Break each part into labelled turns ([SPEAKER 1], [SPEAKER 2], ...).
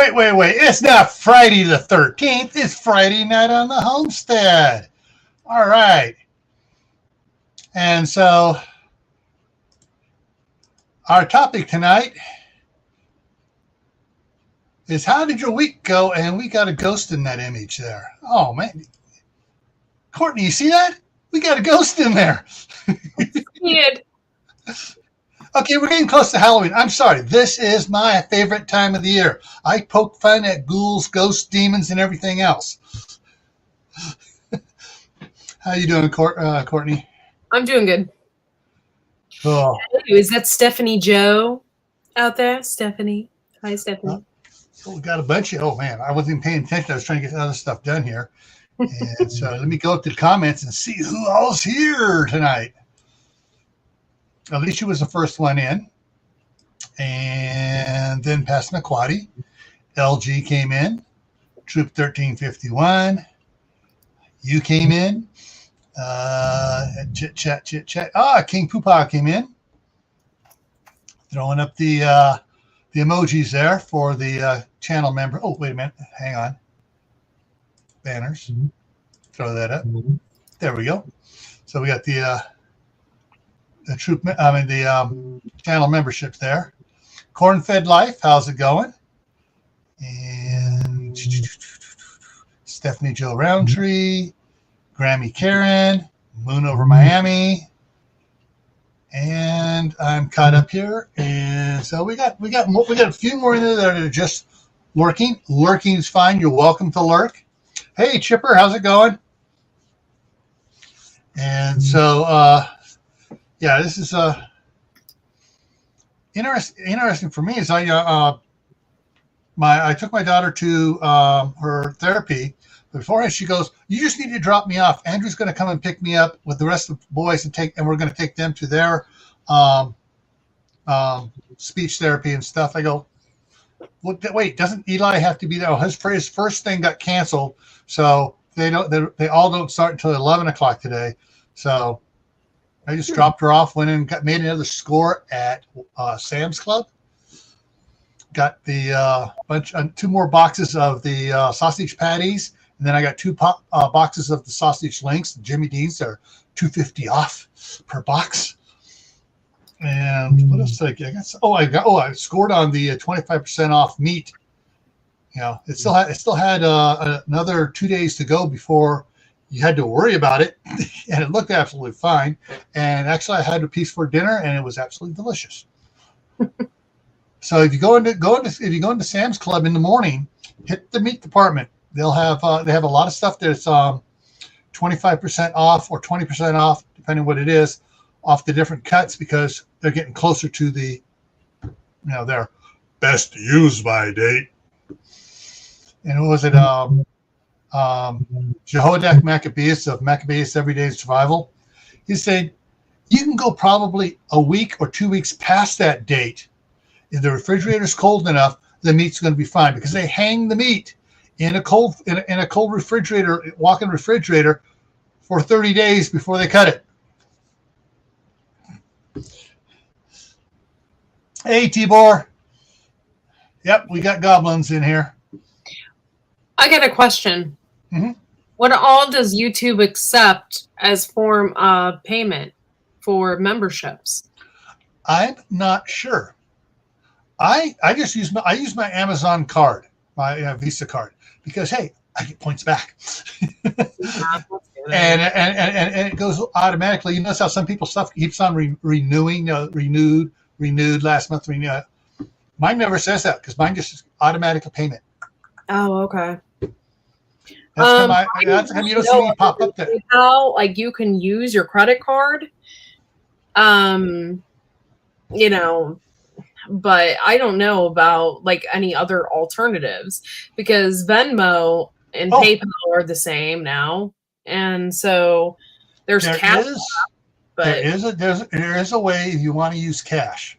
[SPEAKER 1] Wait. It's not Friday the 13th. It's Friday night on the Homestead. All right. And so our topic tonight is how did your week go? And we got a ghost in that image there. Oh, man. Courtney, you see that? We got a ghost in there.
[SPEAKER 2] Weird.
[SPEAKER 1] Okay, we're getting close to Halloween. I'm sorry. This is my favorite time of the year. I poke fun at ghouls, ghosts, demons, and everything else. How you doing, Courtney?
[SPEAKER 2] I'm doing good.
[SPEAKER 1] Oh.
[SPEAKER 2] Hey, is that Stephanie Joe out there? Stephanie. Hi, Stephanie.
[SPEAKER 1] We got a bunch of, oh man, I wasn't even paying attention. I was trying to get other stuff done here. And so let me go up to the comments and see who all's here tonight. Alicia was the first one in. And then Passamaquoddy. LG came in. Troop 1351. You came in. Chit chat. King Poopah came in. Throwing up the emojis there for the channel member. Oh, wait a minute. Hang on. Banners. Throw that up. There we go. So we got the channel memberships there. Corn-Fed Life, how's it going? And Stephanie Joe Roundtree, Grammy Karen, Moon over Miami, and I'm caught up here. And so we got a few more in there that are just lurking. Lurking is fine. You're welcome to lurk. Hey Chipper, how's it going? And so yeah, this is interesting for me. Is I took my daughter to her therapy. Beforehand, she goes, "You just need to drop me off. Andrew's going to come and pick me up with the rest of the boys and we're going to take them to their speech therapy and stuff." I go, "Well, wait, doesn't Eli have to be there?" Oh, his first thing got canceled, so they all don't start until 11 o'clock today. So I just dropped her off, went in, made another score at Sam's Club. Got the two more boxes of the sausage patties, and then I got two boxes of the sausage links. Jimmy Dean's, they're $2.50 off per box. And what else did I get? I scored on the 25% off meat. You know, it still had another 2 days to go before you had to worry about it, and it looked absolutely fine. And actually, I had a piece for dinner, and it was absolutely delicious. So if you go into Sam's Club in the morning, hit the meat department. They have a lot of stuff that's 25% off or 20% off, depending on what it is, off the different cuts, because they're getting closer to the, their best use by date. And what was it? Jehoiadak Maccabeus of Maccabeus Everyday Survival. He said you can go probably a week or 2 weeks past that date. If the refrigerator's cold enough, the meat's going to be fine, because they hang the meat in a cold refrigerator, walk-in refrigerator, for 30 days before they cut it. Hey, Tibor. Yep, we got goblins in here.
[SPEAKER 2] I got a question.
[SPEAKER 1] Mm-hmm.
[SPEAKER 2] What all does YouTube accept as form of payment for memberships?
[SPEAKER 1] I'm not sure. I just use my Amazon card, my Visa card, because hey, I get points back. and it goes automatically. You notice how some people's stuff keeps on renewing, renewed last month, renewed. Mine never says that, because mine just is automatic payment.
[SPEAKER 2] Oh, okay.
[SPEAKER 1] That's how you don't see me pop up there.
[SPEAKER 2] How you can use your credit card, but I don't know about any other alternatives, because Venmo and PayPal are the same now, and so there's cash.
[SPEAKER 1] There is a way if you want to use cash.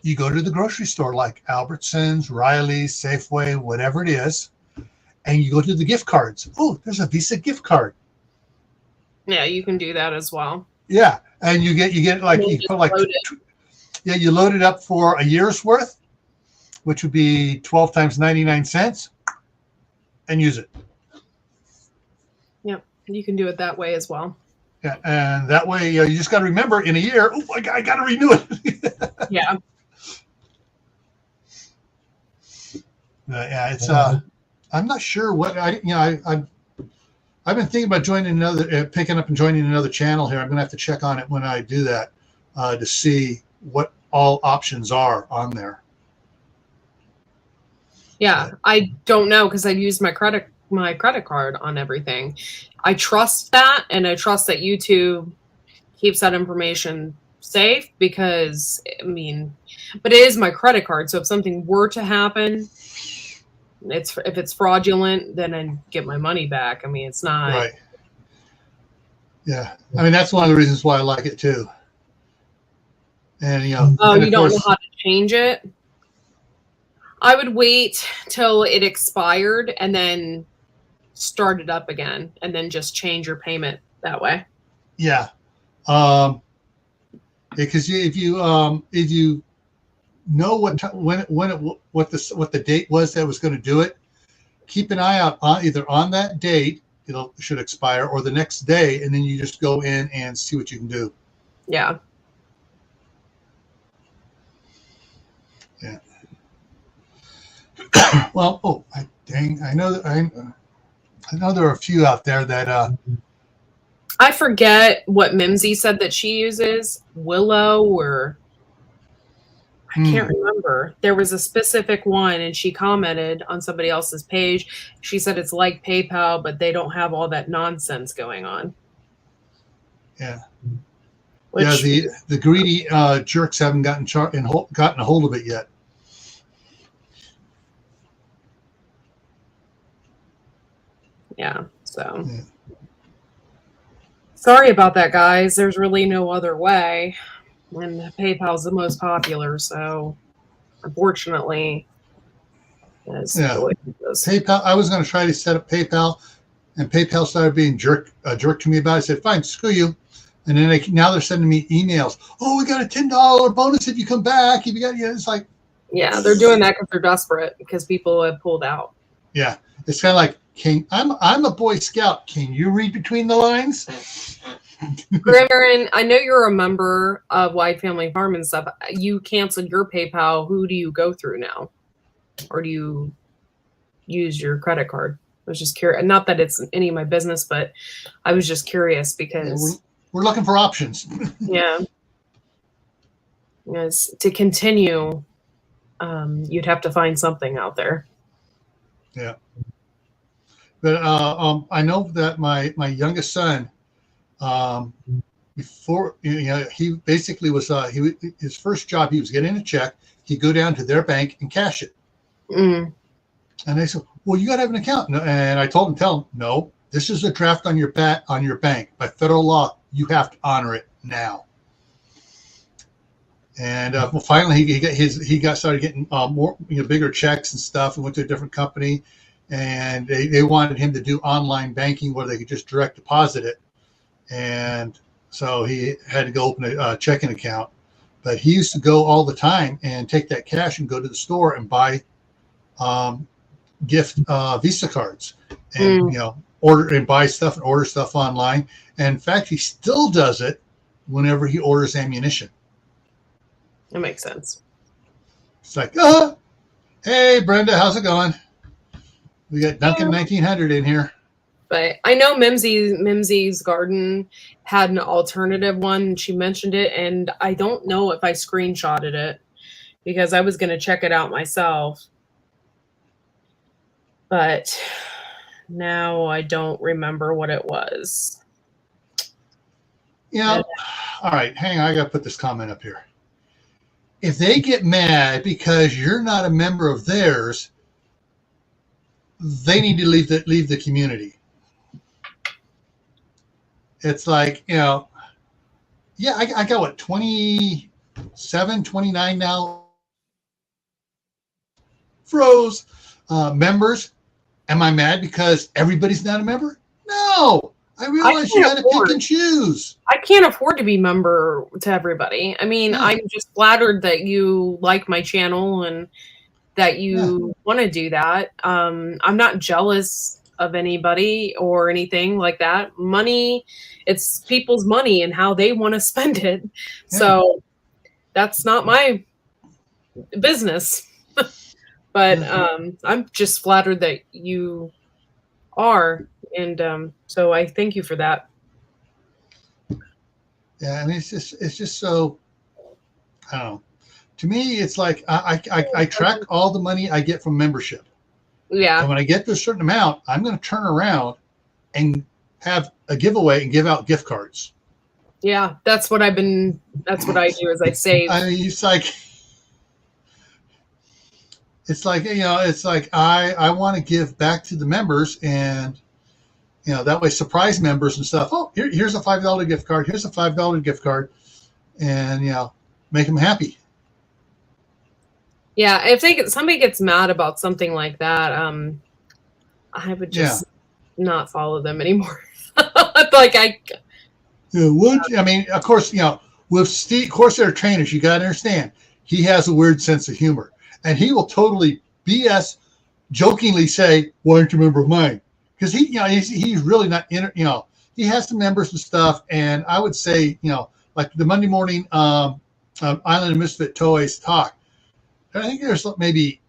[SPEAKER 1] You go to the grocery store like Albertsons, Riley's, Safeway, whatever it is, and you go to the gift cards. Oh, there's a Visa gift card.
[SPEAKER 2] Yeah, you can do that as well.
[SPEAKER 1] Yeah, and you get you load it up for a year's worth, which would be 12 times 99 cents, and use it.
[SPEAKER 2] Yep, you can do it that way as well.
[SPEAKER 1] Yeah, and that way you just got to remember in a year, oh, I got to renew it.
[SPEAKER 2] Yeah.
[SPEAKER 1] Yeah, it's I'm not sure what I've been thinking about joining picking up and joining another channel here. I'm gonna have to check on it when I do that to see what all options are on there.
[SPEAKER 2] Yeah, I don't know because I use my credit card on everything. I trust that, and I trust that YouTube keeps that information safe because but it is my credit card. So if something were to happen, if it's fraudulent, then I get my money back. It's not
[SPEAKER 1] right. Yeah, that's one of the reasons why I like it too. And
[SPEAKER 2] you don't know how to change it. I would wait till it expired and then start it up again, and then just change your payment that way.
[SPEAKER 1] Yeah, because if you know what the date was that was going to do it, keep an eye out on either on that date it should expire or the next day, and then you just go in and see what you can do.
[SPEAKER 2] Yeah.
[SPEAKER 1] Yeah. Well, I know there are a few out there that
[SPEAKER 2] I forget what Mimsy said that she uses, Willow, or I can't remember. There was a specific one, and she commented on somebody else's page. She said it's like PayPal, but they don't have all that nonsense going on.
[SPEAKER 1] Yeah. The greedy jerks haven't gotten a hold of it yet.
[SPEAKER 2] Yeah. So. Yeah. Sorry about that, guys. There's really no other way. And PayPal's the most popular, so unfortunately, that's the way it is.
[SPEAKER 1] PayPal. I was going to try to set up PayPal, and PayPal started being a jerk to me about it. I said, "Fine, screw you." And then now they're sending me emails. Oh, we got a $10 bonus if you come back. If you got, it's like,
[SPEAKER 2] yeah, they're doing that because they're desperate because people have pulled out.
[SPEAKER 1] Yeah, it's kind of like, I'm a Boy Scout. Can you read between the lines?
[SPEAKER 2] Grandmarin, I know you're a member of Wide Family Farm and stuff. You canceled your PayPal. Who do you go through now? Or do you use your credit card? I was just curious. Not that it's any of my business, but I was just curious because...
[SPEAKER 1] We're looking for options.
[SPEAKER 2] Yeah. Yes, to continue, you'd have to find something out there.
[SPEAKER 1] Yeah. But I know that my youngest son, before he basically was his first job, he was getting a check. He'd go down to their bank and cash it. And they said, "Well, you got to have an account." And I tell him, "No, this is a draft on your bank. By federal law, you have to honor it now." And finally, he started getting more bigger checks and stuff, and went to a different company. And they wanted him to do online banking where they could just direct deposit it. And so he had to go open a checking account. But he used to go all the time and take that cash and go to the store and buy gift Visa cards and order and buy stuff and order stuff online. And in fact, he still does it whenever he orders ammunition.
[SPEAKER 2] That makes sense.
[SPEAKER 1] It's like, hey, Brenda, how's it going? We got Duncan 1900 in here.
[SPEAKER 2] But I know Mimsy's Garden had an alternative one. She mentioned it, and I don't know if I screenshotted it because I was going to check it out myself. But now I don't remember what it was.
[SPEAKER 1] All right, hang on. I got to put this comment up here. If they get mad because you're not a member of theirs, they need to leave the community. It's like, I got what, 27, 29 now froze members. Am I mad because everybody's not a member? No. I realize you got to pick and choose.
[SPEAKER 2] I can't afford to be member to everybody. I mean, I'm just flattered that you like my channel and that you want to do that. I'm not jealous of anybody or anything like that. Money, it's people's money and how they want to spend it.
[SPEAKER 1] Yeah.
[SPEAKER 2] So that's not my business. But I'm just flattered that you are. And so I thank you for that.
[SPEAKER 1] Yeah, I mean, it's just so, I don't know. To me, it's like I track all the money I get from membership.
[SPEAKER 2] Yeah.
[SPEAKER 1] And when I get to a certain amount, I'm going to turn around and have a giveaway and give out gift cards.
[SPEAKER 2] Yeah, that's what I do is I save.
[SPEAKER 1] I mean, it's like I want to give back to the members, and that way surprise members and stuff. Oh, here's a $5 gift card. Here's a $5 gift card, and make them happy.
[SPEAKER 2] Yeah, if somebody gets mad about something like that, I would just not follow them anymore. Like I
[SPEAKER 1] mean, of course, with Steve, of course, they're trainers. You got to understand, he has a weird sense of humor, and he will totally BS, jokingly say, "Why aren't you a member of mine?" Because he's really not he has some members and stuff, and I would say, like the Monday morning Island of Misfit Toys talk. I think there's maybe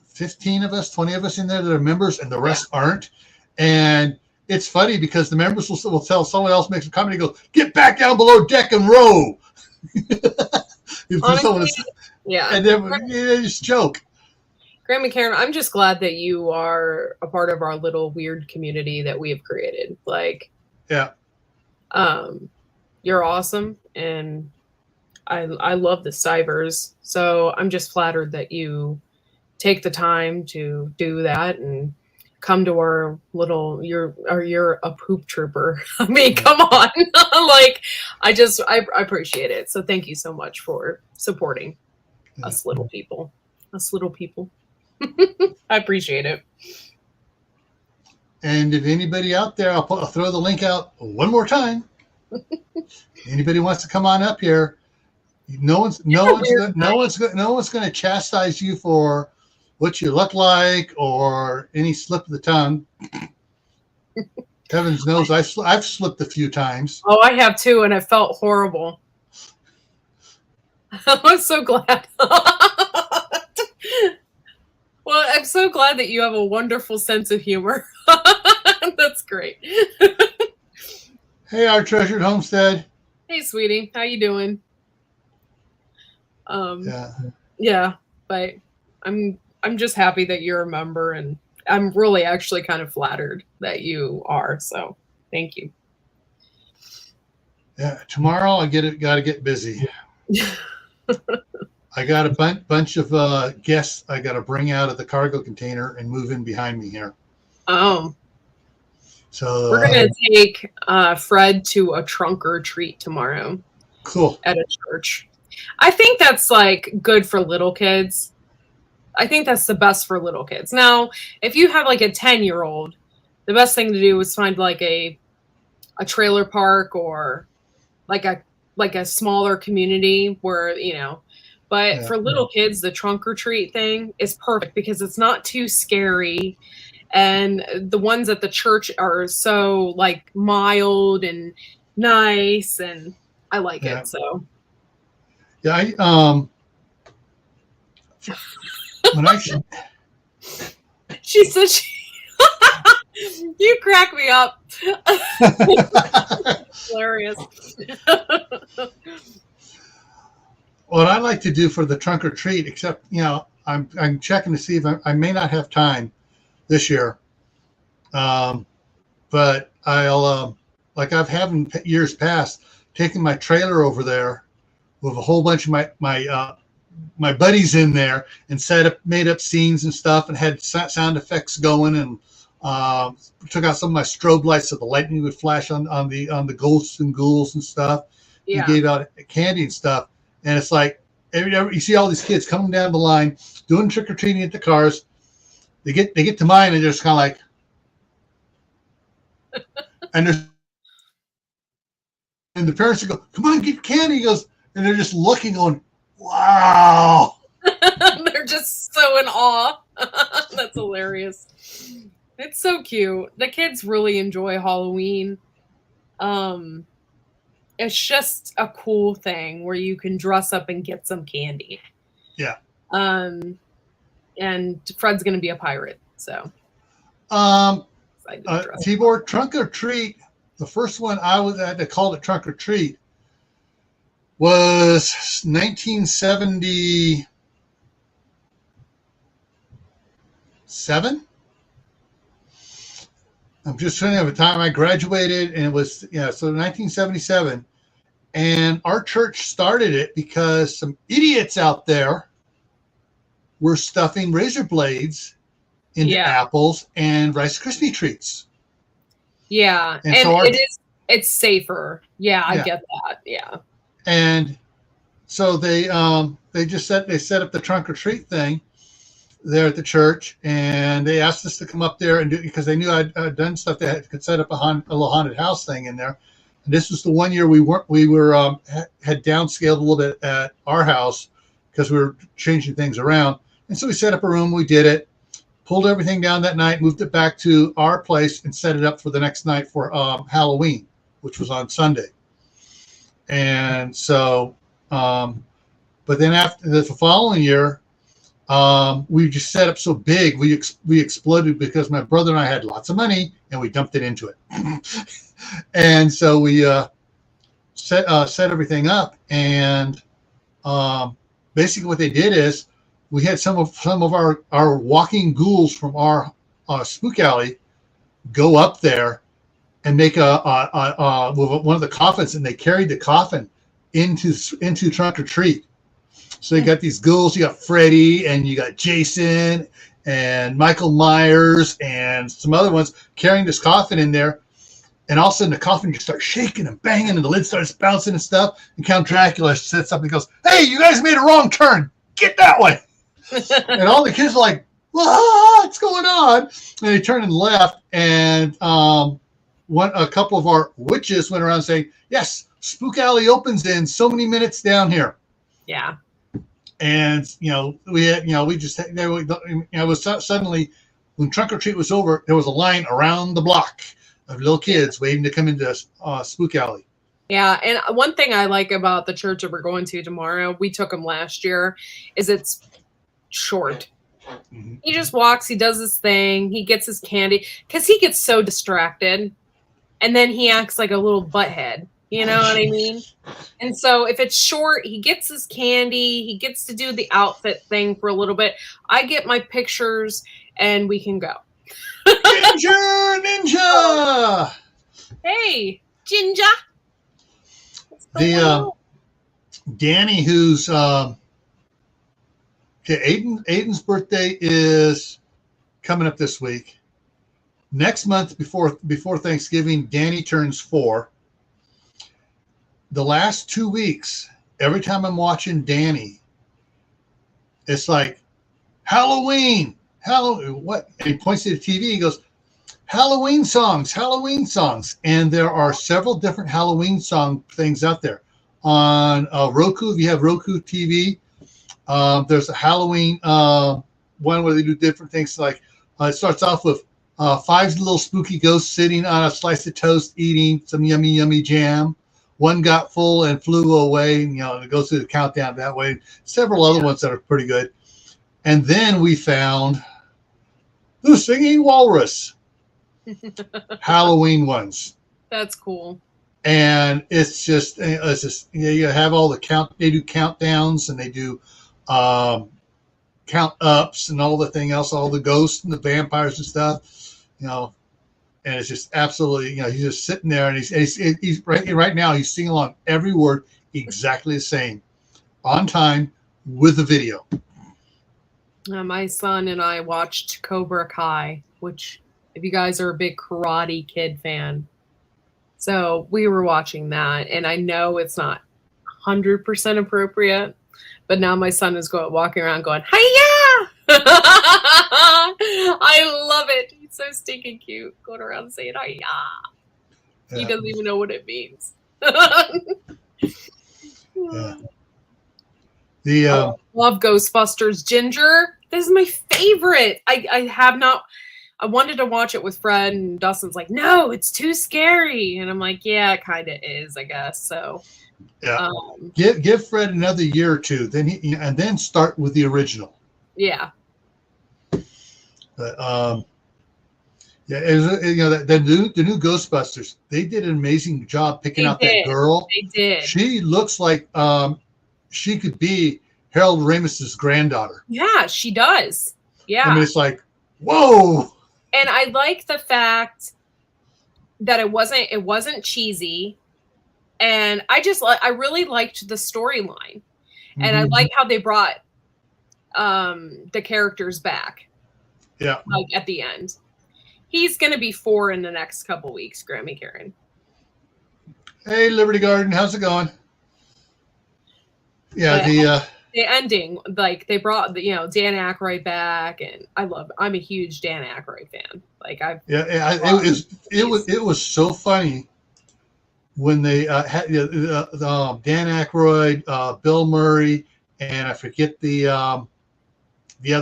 [SPEAKER 1] 15 of us, 20 of us in there that are members, and the rest aren't. And it's funny because the members will tell someone else makes a comment and goes, "Get back down below deck and row."
[SPEAKER 2] Honestly,
[SPEAKER 1] and then they just joke.
[SPEAKER 2] Grandma Karen, I'm just glad that you are a part of our little weird community that we have created. Like, you're awesome, and I love the Stivers. So I'm just flattered that you take the time to do that and come to our little. You're a poop trooper. I mean, come on. Like, I appreciate it. So thank you so much for supporting us little people. I appreciate it.
[SPEAKER 1] And if anybody out there, I'll throw the link out one more time. Anybody wants to come on up here, no one's going to chastise you for what you look like or any slip of the tongue. Heavens knows I've slipped a few times.
[SPEAKER 2] Oh, I have too, and I felt horrible. I'm so glad. Well, I'm so glad that you have a wonderful sense of humor. That's great.
[SPEAKER 1] Hey, our treasured Homestead.
[SPEAKER 2] Hey, sweetie, how you doing? Yeah, but I'm just happy that you're a member, and I'm really actually kind of flattered that you are. So, thank you.
[SPEAKER 1] Yeah, tomorrow got to get busy. I got a bunch of guests I got to bring out of the cargo container and move in behind me here.
[SPEAKER 2] Oh.
[SPEAKER 1] So
[SPEAKER 2] we're going to take Fred to a trunk or treat tomorrow.
[SPEAKER 1] Cool.
[SPEAKER 2] At a church. I think that's like good for little kids. I think that's the best for little kids. Now, if you have like a 10-year-old, the best thing to do is find like a trailer park or like a smaller community where, but for little kids, the trunk or treat thing is perfect because it's not too scary. And the ones at the church are so like mild and nice, and I like it. So she said you crack me up. Hilarious.
[SPEAKER 1] What I like to do for the trunk or treat, except I'm checking to see if I may not have time this year, but I'll like I've had in years past, taken my trailer over there with a whole bunch of my buddies in there and made up scenes and stuff, and had sound effects going, and took out some of my strobe lights so the lightning would flash on the ghosts and ghouls and stuff. Yeah. And gave out candy and stuff. And it's like you see all these kids coming down the line doing trick or treating at the cars. They get to mine and they're just kind of like, and the parents go, "Come on, get candy." He goes, and they're just looking, going, "Wow."
[SPEAKER 2] They're just so Aw. That's hilarious. It's so cute. The kids really enjoy Halloween. It's just a cool thing where you can dress up and get some candy.
[SPEAKER 1] Yeah.
[SPEAKER 2] And Fred's gonna be a pirate, so.
[SPEAKER 1] Tibor, Trunk or Treat. The first one they called it Trunk or Treat was 1977. I'm just trying to have a time I graduated, and it was, so 1977. And our church started it because some idiots out there were stuffing razor blades into apples and Rice Krispie treats.
[SPEAKER 2] Yeah, and it's safer. Yeah, I get that. Yeah. And
[SPEAKER 1] so they set up the Trunk or Treat thing there at the church, and they asked us to come up there and do, because they knew I'd done stuff that could set up a little haunted house thing in there. And this was the one year we had downscaled a little bit at our house because we were changing things around. And so we set up a room, we did it, pulled everything down that night, moved it back to our place, and set it up for the next night for Halloween, which was on Sunday. And so, but then after the following year, we just set up so big, we exploded because my brother and I had lots of money and we dumped it into it. And so we set everything up, and basically what they did is we had some of our walking ghouls from our spook alley go up there and make one of the coffins, and they carried the coffin into Trunk or Treat. So you got these ghouls, you got Freddy, and you got Jason and Michael Myers and some other ones carrying this coffin in there. And all of a sudden the coffin just starts shaking and banging, and the lid starts bouncing and stuff. And Count Dracula sits up and goes, "Hey, you guys made a wrong turn. Get that way." And all the kids are like, "What's going on?" And they turned and left. And a couple of our witches went around saying, "Yes, Spook Alley opens in so many minutes down here."
[SPEAKER 2] Yeah.
[SPEAKER 1] And it was suddenly, when Trunk or Treat was over, there was a line around the block of little kids waiting to come into Spook Alley.
[SPEAKER 2] Yeah, and one thing I like about the church that we're going to tomorrow, we took him last year, is it's short. Mm-hmm. He just walks, he does his thing, he gets his candy, because he gets so distracted, and then he acts like a little butthead. You know what I mean? And so if it's short, he gets his candy, he gets to do the outfit thing for a little bit. I get my pictures, and we can go.
[SPEAKER 1] Ninja!
[SPEAKER 2] Hey, Ginger!
[SPEAKER 1] Danny, who's Aiden's birthday is coming up this week. Next month, before Thanksgiving, Danny turns 4. The last 2 weeks, every time I'm watching Danny, it's like Halloween. What? And he points to the TV. He goes, Halloween songs. And there are several different Halloween song things out there. On Roku, if you have Roku TV, there's a Halloween one where they do different things. Like it starts off with 5 little spooky ghosts sitting on a slice of toast eating some yummy, yummy jam. One got full and flew away. And, it goes through the countdown that way. Several other ones that are pretty good. And then we found the Singing Walrus Halloween ones.
[SPEAKER 2] That's cool.
[SPEAKER 1] And it's just you have all the they do countdowns, and they do count ups and all the thing else, all the ghosts and the vampires and stuff, and it's just absolutely, he's just sitting there, and he's right now he's singing along every word exactly the same, on time with the video.
[SPEAKER 2] My son and I watched Cobra Kai, which, if you guys are a big Karate Kid fan, so we were watching that, and I know it's not 100% appropriate, but now my son is walking around going, "Hiya!" I love it. He's so stinking cute, going around saying "Hiya." Yeah. He doesn't even know what it means.
[SPEAKER 1] Yeah.
[SPEAKER 2] Love Ghostbusters. Ginger, This is my favorite. I have not. I wanted to watch it with Fred, and Dustin's like, no, it's too scary. And I'm like, yeah, it kind of is, I guess. So,
[SPEAKER 1] yeah. Give Fred another year or two, and then start with the original.
[SPEAKER 2] Yeah.
[SPEAKER 1] But yeah, the new Ghostbusters. They did an amazing job picking out that girl.
[SPEAKER 2] They did.
[SPEAKER 1] She looks like she could be Harold Ramis's granddaughter.
[SPEAKER 2] Yeah, she does. Yeah.
[SPEAKER 1] I mean, it's like, whoa.
[SPEAKER 2] And I like the fact that it wasn't cheesy, and I really liked the storyline, and I like how they brought the characters back.
[SPEAKER 1] Yeah,
[SPEAKER 2] like at the end. He's gonna be 4 in the next couple weeks. Grammy Karen.
[SPEAKER 1] Hey, Liberty Garden, how's it going? Yeah,
[SPEAKER 2] the ending, like they brought Dan Aykroyd back, and I'm a huge Dan Aykroyd fan. Like
[SPEAKER 1] it was so funny when they had Dan Aykroyd, Bill Murray, and I forget the other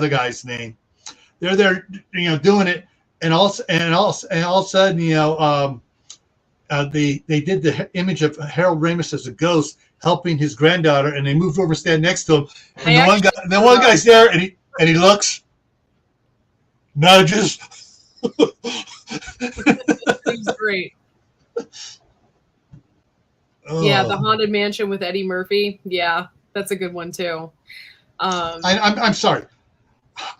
[SPEAKER 1] guy's name. They're there, doing it, and all of a sudden, they did the image of Harold Ramis as a ghost helping his granddaughter, and they moved over, stand next to him. And the one guy's there, and he looks, nudges.
[SPEAKER 2] He's great. Yeah, the Haunted Mansion with Eddie Murphy. Yeah, that's a good one too.
[SPEAKER 1] I'm sorry.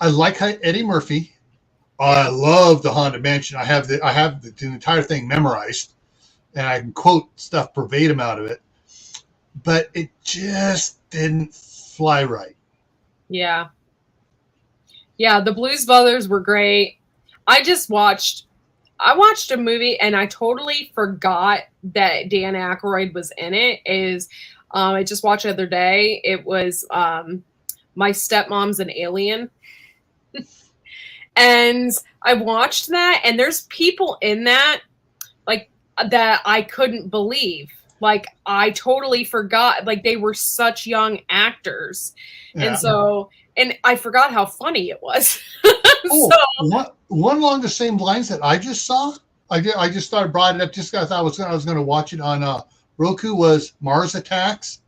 [SPEAKER 1] I like Eddie Murphy. I love the Haunted Mansion. I have the entire thing memorized, and I can quote stuff verbatim out of it. But it just didn't fly right.
[SPEAKER 2] Yeah. Yeah, the Blues Brothers were great. I watched a movie, and I totally forgot that Dan Aykroyd was in it. I just watched it the other day. It was My Stepmom's an Alien. And I watched that, and there's people in that like that I couldn't believe. Like, I totally forgot. Like, they were such young actors. Yeah. And I forgot how funny it was.
[SPEAKER 1] One along the same lines that I just saw, I just brought it up just because I was going to watch it on Roku, was Mars Attacks.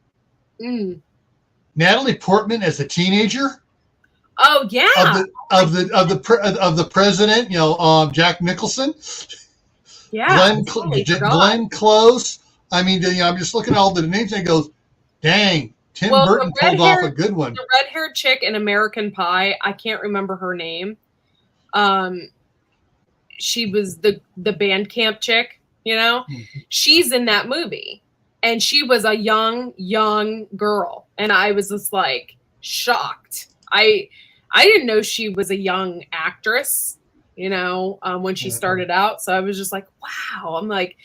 [SPEAKER 1] Natalie Portman as a teenager.
[SPEAKER 2] Oh yeah.
[SPEAKER 1] Of the president, Jack Nicholson.
[SPEAKER 2] Yeah.
[SPEAKER 1] Glenn Close. I mean, I'm just looking at all the names and it goes, dang, Tim Burton pulled off a good one.
[SPEAKER 2] The red-haired chick in American Pie, I can't remember her name. She was the band camp chick, She's in that movie. And she was a young girl. And I was just like shocked. I didn't know she was a young actress, when she started out. So I was just like, wow. I'm like,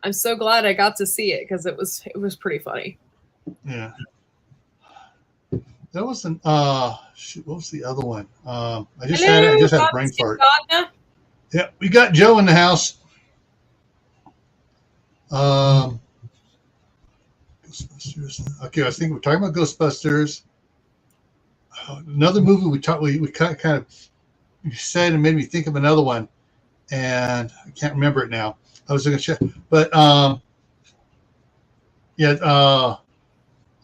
[SPEAKER 2] I'm so glad I got to see it because it was pretty funny.
[SPEAKER 1] Yeah. That wasn't what was the other one? I just had a brain fart. Yeah, we got Joe in the house. Ghostbusters. Okay, I was thinking we're talking about Ghostbusters. Another movie we kind of said and made me think of another one, and I can't remember it now. I was going to check, but I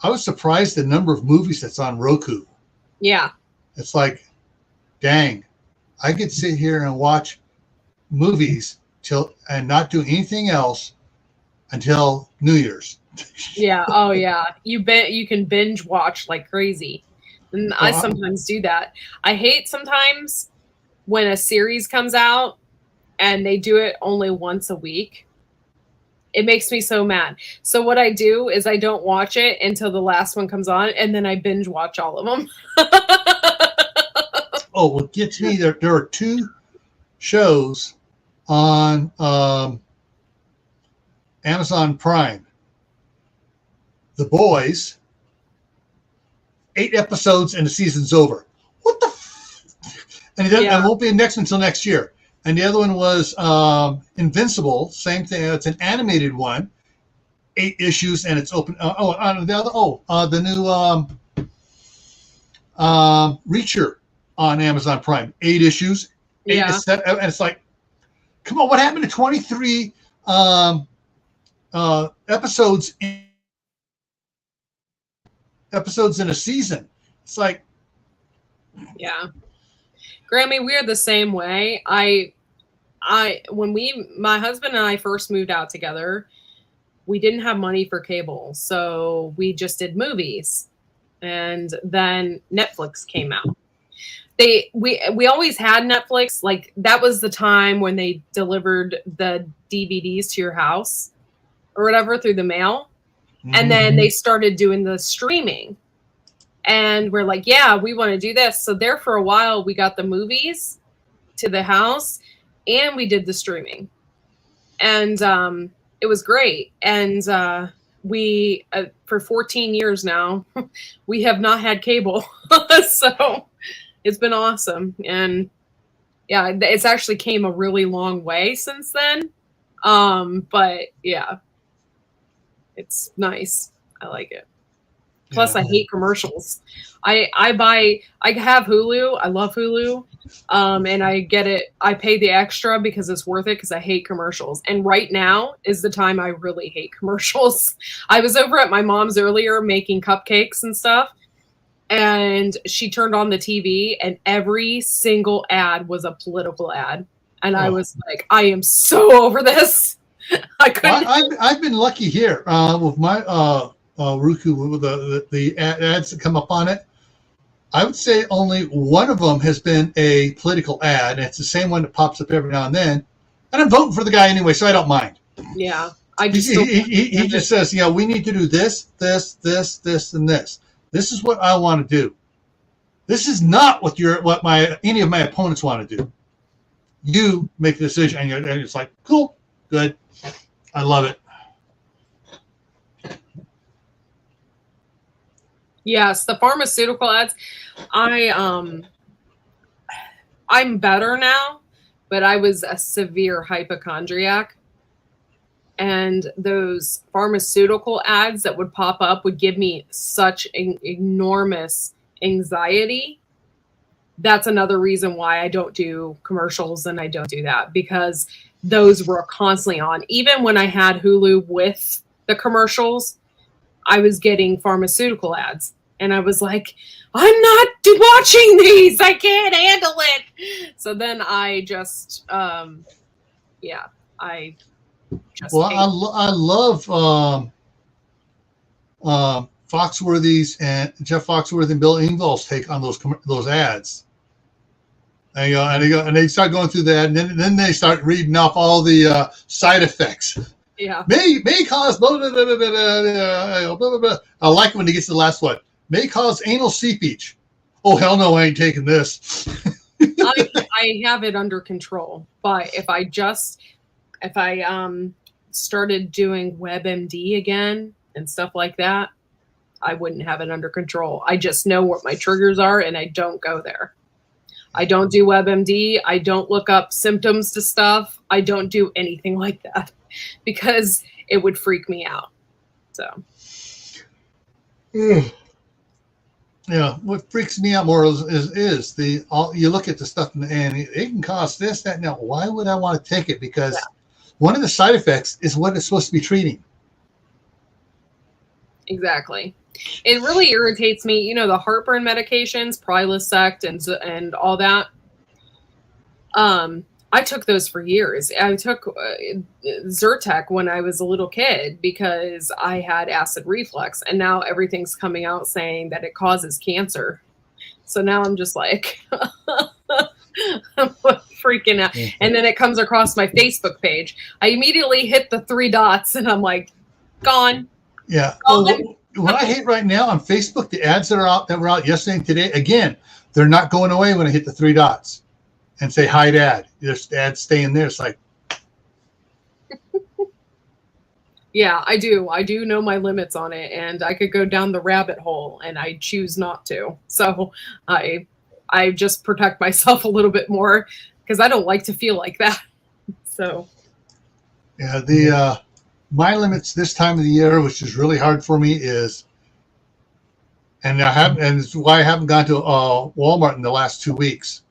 [SPEAKER 1] was surprised the number of movies that's on Roku.
[SPEAKER 2] Yeah,
[SPEAKER 1] it's like, dang, I could sit here and watch movies and not do anything else until New Year's.
[SPEAKER 2] Yeah. Oh yeah. You can binge watch like crazy. And I sometimes do that. I hate sometimes when a series comes out and they do it only once a week. It makes me so mad. So what I do is I don't watch it until the last one comes on, and then I binge watch all of them.
[SPEAKER 1] Oh, what gets me, there are 2 shows on Amazon Prime. The Boys, 8 episodes and the season's over. What the and it won't be next until next year. And the other one was Invincible, same thing. It's an animated one, 8 issues, and it's open. The new Reacher on Amazon Prime. 8 issues.
[SPEAKER 2] Yeah.
[SPEAKER 1] And it's like, come on, what happened to 23 episodes in a season? It's like,
[SPEAKER 2] yeah. Grammy, we're the same way. When my husband and I first moved out together, we didn't have money for cable, so we just did movies. And then Netflix came out. We always had Netflix. Like, that was the time when they delivered the DVDs to your house or whatever through the mail. Mm-hmm. And then they started doing the streaming. And we're like, yeah, we want to do this. So there for a while, we got the movies to the house and we did the streaming. And it was great. And we, for 14 years now, we have not had cable. So it's been awesome. And yeah, it's actually came a really long way since then. But yeah, it's nice. I like it. Plus, I hate commercials. I have Hulu. I love Hulu. And I get it. I pay the extra because it's worth it because I hate commercials. And right now is the time I really hate commercials. I was over at my mom's earlier making cupcakes and stuff. And she turned on the TV and every single ad was a political ad. And I was like, I am so over this. I couldn't.
[SPEAKER 1] I've been lucky here with my Roku, with the ads that come up on it. I would say only one of them has been a political ad, and it's the same one that pops up every now and then. And I'm voting for the guy anyway, so I don't mind.
[SPEAKER 2] Yeah,
[SPEAKER 1] he just says, we need to do this, and this. This is what I want to do. This is not what any of my opponents want to do. You make the decision, and it's like, cool, good, I love it.
[SPEAKER 2] Yes, the pharmaceutical ads. I'm better now, but I was a severe hypochondriac. And those pharmaceutical ads that would pop up would give me such an enormous anxiety. That's another reason why I don't do commercials and I don't do that, because those were constantly on. Even when I had Hulu with the commercials, I was getting pharmaceutical ads. And I was like, I'm not watching these. I can't handle it. So then I just, I
[SPEAKER 1] love Foxworthy's and Jeff Foxworthy and Bill Engvall's take on those ads. And they start going through that, and then they start reading off all the side effects.
[SPEAKER 2] Yeah.
[SPEAKER 1] May cause blah, blah, blah, blah, blah, blah, blah. I like it when he gets to the last one. May cause anal seepage. Oh, hell no, I ain't taking this.
[SPEAKER 2] I have it under control. But if I started doing WebMD again and stuff like that, I wouldn't have it under control. I just know what my triggers are and I don't go there. I don't do WebMD. I don't look up symptoms to stuff. I don't do anything like that because it would freak me out. So.
[SPEAKER 1] Yeah, what freaks me out more is you look at the stuff and it can cause this, that. Now, why would I want to take it? Because one of the side effects is what it's supposed to be treating.
[SPEAKER 2] Exactly. It really irritates me. The heartburn medications, Prilosec and all that. I took those for years. I took Zyrtec when I was a little kid because I had acid reflux, and now everything's coming out saying that it causes cancer. So now I'm just like, I'm freaking out. Mm-hmm. And then it comes across my Facebook page. I immediately hit the 3 dots, and I'm like, gone.
[SPEAKER 1] Yeah. Gone. What I hate right now on Facebook, the ads that were out yesterday and today, again, they're not going away when I hit the 3 dots and say hide ad. There's ads staying there. It's like,
[SPEAKER 2] yeah, I do. I do know my limits on it, and I could go down the rabbit hole, and I choose not to. So I just protect myself a little bit more because I don't like to feel like that. So
[SPEAKER 1] yeah, my limits this time of the year, which is really hard for me, is and it's why I haven't gone to Walmart in the last 2 weeks.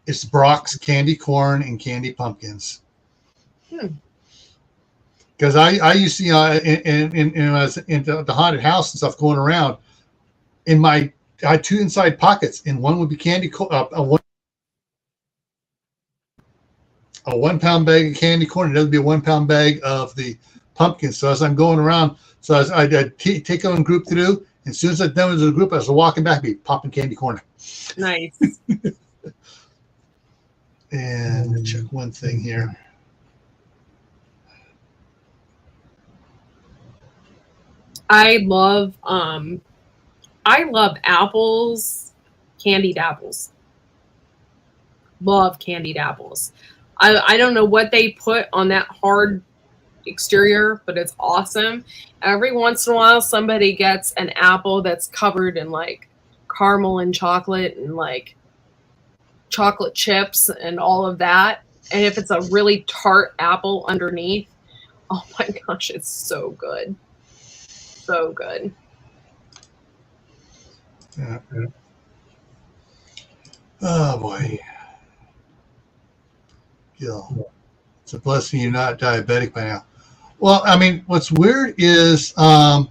[SPEAKER 1] It's Brock's candy corn and candy pumpkins. Because I used to, when I was in the haunted house and stuff going around, I had 2 inside pockets, and one would be candy, a 1 pound bag of candy corn, and the other would be a 1 pound bag of the pumpkins. So as I'm going around, I'd take them in group through, and as soon as I'd done with the group, I was walking back, I'd be popping candy corn.
[SPEAKER 2] Nice.
[SPEAKER 1] And let me check one thing here.
[SPEAKER 2] I love apples, candied apples. Love candied apples. I don't know what they put on that hard exterior, but it's awesome. Every once in a while, somebody gets an apple that's covered in like caramel and chocolate and like chocolate chips and all of that. And if it's a really tart apple underneath, oh my gosh, it's so good. So good.
[SPEAKER 1] Yeah. Oh boy. Gil, it's a blessing you're not diabetic by now. Well, I mean, what's weird is up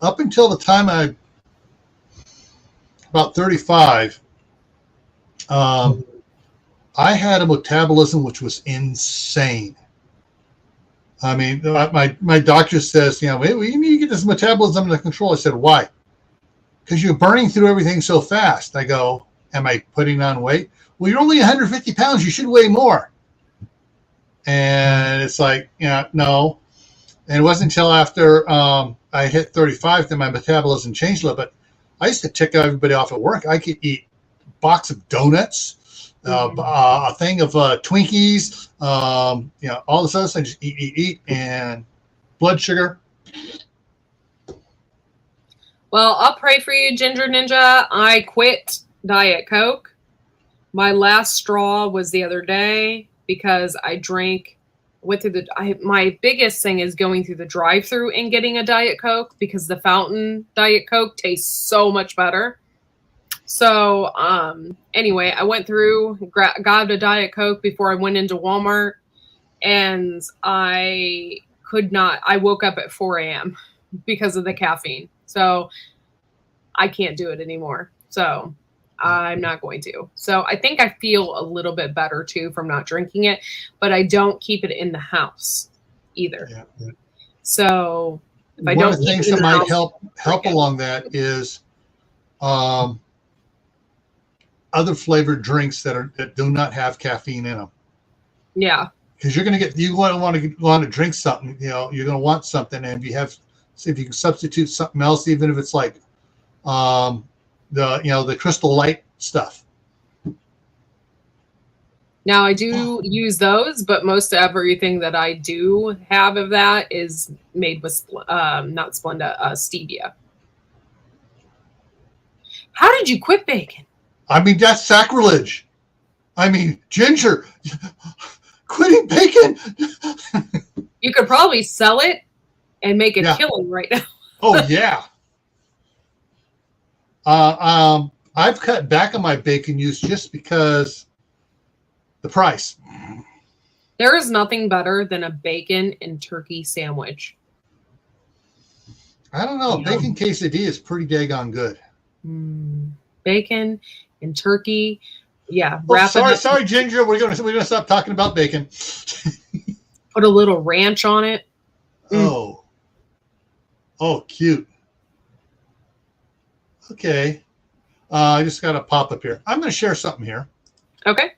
[SPEAKER 1] until the time about 35, I had a metabolism which was insane. I mean, my doctor says, you need to get this metabolism under control. I said, why? Because you're burning through everything so fast. I go, am I putting on weight? Well, you're only 150 pounds. You should weigh more. And it's like, no. And it wasn't until after I hit 35 that my metabolism changed a little bit. I used to tick everybody off at work. I could eat a box of donuts, a thing of Twinkies, all this other stuff. I just eat, and blood sugar.
[SPEAKER 2] Well, I'll pray for you, Ginger Ninja. I quit Diet Coke. My last straw was the other day because I went through my biggest thing is going through the drive-thru and getting a Diet Coke because the fountain Diet Coke tastes so much better. So anyway, I went through, got a Diet Coke before I went into Walmart, and I woke up at 4 a.m. because of the caffeine. So I can't do it anymore. So I'm not going to. So I think I feel a little bit better too from not drinking it, but I don't keep it in the house either. Yeah. So if I don't, one of the things that might help
[SPEAKER 1] along that is other flavored drinks that do not have caffeine in them.
[SPEAKER 2] Yeah.
[SPEAKER 1] Because you want to drink something, you're going to want something, and if you can substitute something else, even if it's like the Crystal Light stuff.
[SPEAKER 2] Now I do use those, but most everything that I do have of that is made with not Splenda, stevia. How did you quit bacon?
[SPEAKER 1] I mean, that's sacrilege. I mean, Ginger, quitting bacon.
[SPEAKER 2] You could probably sell it and make a killing right now.
[SPEAKER 1] Oh yeah. I've cut back on my bacon use just because the price.
[SPEAKER 2] There is nothing better than a bacon and turkey sandwich.
[SPEAKER 1] I don't know. Bacon quesadilla is pretty daggone good.
[SPEAKER 2] Bacon and turkey. Yeah.
[SPEAKER 1] Sorry, Ginger. We're gonna stop talking about bacon.
[SPEAKER 2] Put a little ranch on it.
[SPEAKER 1] Oh, cute. Okay. I just got a pop up here. I'm going to share something here. Okay.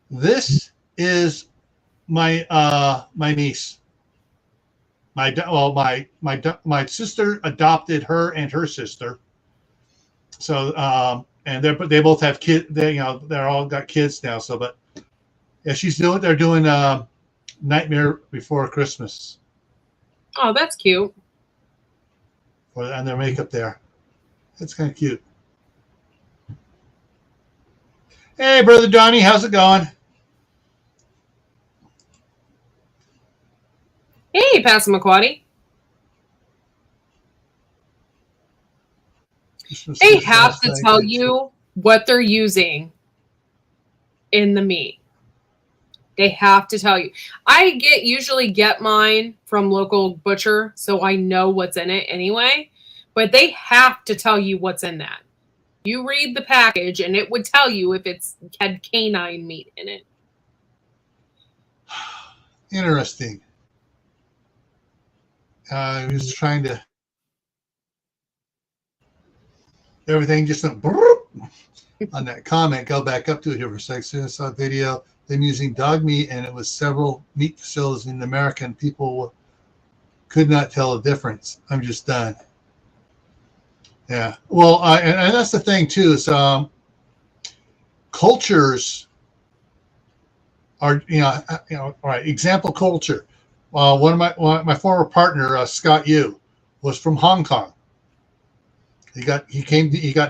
[SPEAKER 1] This is my niece. My sister adopted her and her sister. So and they both have kids. They're all got kids now. So, but yeah, they're doing Nightmare Before Christmas.
[SPEAKER 2] Oh, that's cute.
[SPEAKER 1] And their makeup there. That's kind of cute. Hey, Brother Donnie, how's it going?
[SPEAKER 2] Hey, Passamaquoddy. They have to tell you what they're using in the meat. They have to tell you. I usually get mine from local butcher, so I know what's in it anyway. But they have to tell you what's in that. You read the package, and it would tell you if it's had canine meat in it.
[SPEAKER 1] Interesting. I was trying to. Everything just went on that comment. Go back up to it here for a second. I saw a video. Them using dog meat, and it was several meat facilities in America, and people could not tell the difference. I'm just done. Yeah. Well, and that's the thing too. Is cultures are all right. Example culture. One of my former partner, Scott Yu, was from Hong Kong. He got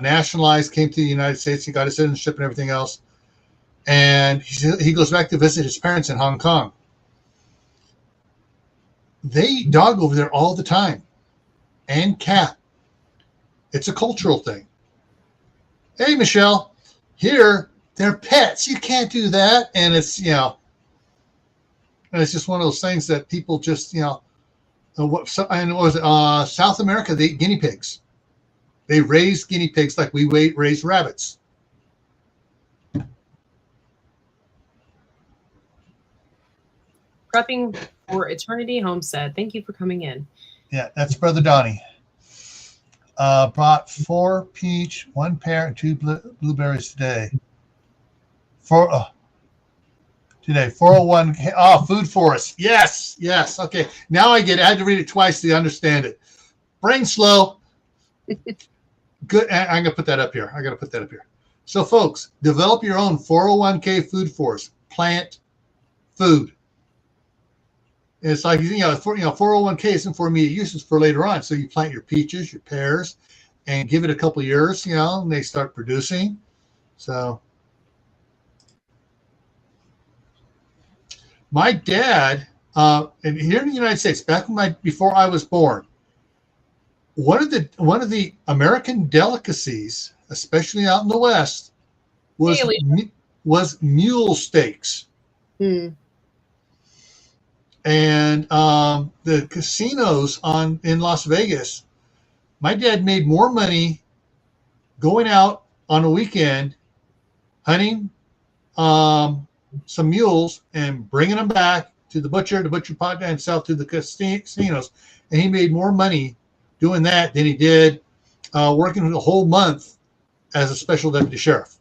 [SPEAKER 1] nationalized, came to the United States, he got his citizenship and everything else. And he goes back to visit his parents in Hong Kong. They eat dog over there all the time, and cat. It's a cultural thing. Hey, Michelle, here they're pets. You can't do that, and it's and it's just one of those things that people just South America, they eat guinea pigs. They raise guinea pigs like we raise rabbits.
[SPEAKER 2] Prepping for Eternity Homestead. Thank you for coming in.
[SPEAKER 1] Yeah, that's Brother Donnie. Brought 4 peach, 1 pear, and 2 blueberries today. Today, 401. Food Forest. Yes. Okay, now I get it. I had to read it twice to understand it. Brain slow. Good. I'm gonna put that up here. So, folks, develop your own 401k food forest. Plant food. It's like 401k isn't for immediate use; it's for later on. So you plant your peaches, your pears, and give it a couple of years, and they start producing. So, my dad, and here in the United States, before I was born, one of the American delicacies, especially out in the West, was mule steaks. And the casinos in Las Vegas, my dad made more money going out on a weekend hunting some mules and bringing them back to the butcher pot and sell to the casinos, and he made more money doing that than he did working the whole month as a special deputy sheriff.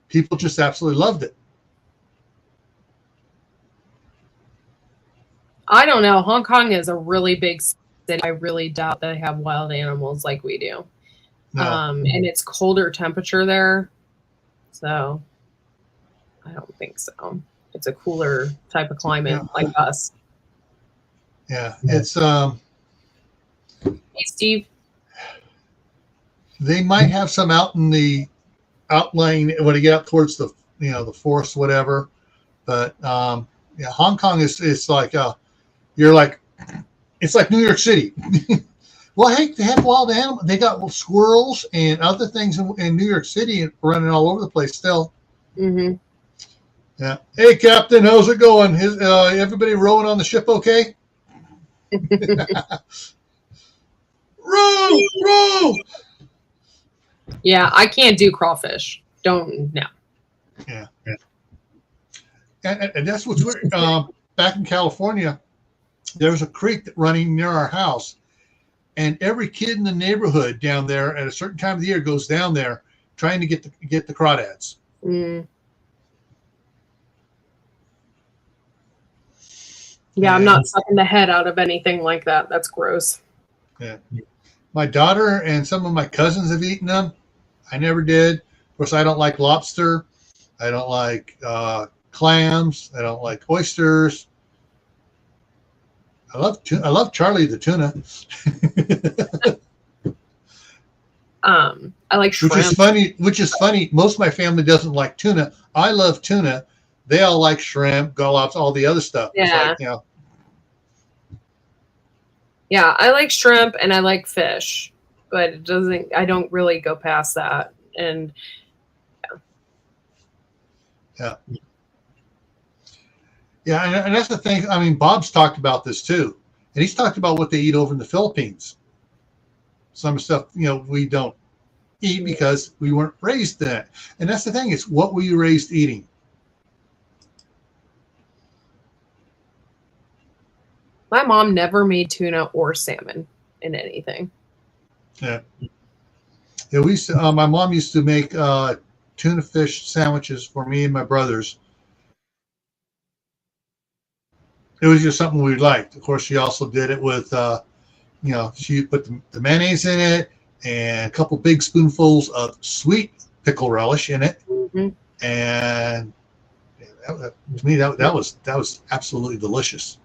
[SPEAKER 1] People just absolutely loved it.
[SPEAKER 2] I don't know. Hong Kong is a really big city. I really doubt they have wild animals like we do.
[SPEAKER 1] No.
[SPEAKER 2] And it's colder temperature there. So I don't think so. It's a cooler type of climate like us.
[SPEAKER 1] Yeah. It's
[SPEAKER 2] Hey, Steve.
[SPEAKER 1] They might have some out in the outlying when you get up towards the the forest, whatever. But Hong Kong is like it's like New York City. Well, hey, they have wild animals. They got squirrels and other things in New York City running all over the place still.
[SPEAKER 2] Mm-hmm.
[SPEAKER 1] Yeah. Hey, Captain, how's it going? Everybody rowing on the ship okay? Row!
[SPEAKER 2] Yeah, I can't do crawfish. No.
[SPEAKER 1] Yeah. And that's what's weird. Back in California, there was a creek running near our house, and every kid in the neighborhood down there at a certain time of the year goes down there trying to get the crawdads.
[SPEAKER 2] Mm. Yeah, I'm not sucking the head out of anything like that. That's gross.
[SPEAKER 1] Yeah. My daughter and some of my cousins have eaten them. I never did. Of course, I don't like lobster. I don't like clams. I don't like oysters. I love Charlie the tuna.
[SPEAKER 2] I like shrimp.
[SPEAKER 1] Which is funny. Most of my family doesn't like tuna. I love tuna. They all like shrimp, lobster, all the other stuff.
[SPEAKER 2] Yeah.
[SPEAKER 1] It's like,
[SPEAKER 2] Yeah, I like shrimp and I like fish. but it doesn't. I don't really go past that. And
[SPEAKER 1] yeah. Yeah, and that's the thing. I mean, Bob's talked about this too, and he's talked about what they eat over in the Philippines. Some stuff, we don't eat because we weren't raised that. And that's the thing. It's what were you raised eating?
[SPEAKER 2] my mom never made tuna or salmon in anything.
[SPEAKER 1] Yeah. Yeah, my mom used to make tuna fish sandwiches for me and my brothers. It was just something we liked. Of course, she also did it with, she put the mayonnaise in it and a couple big spoonfuls of sweet pickle relish in it.
[SPEAKER 2] Mm-hmm.
[SPEAKER 1] And to me, that was absolutely delicious.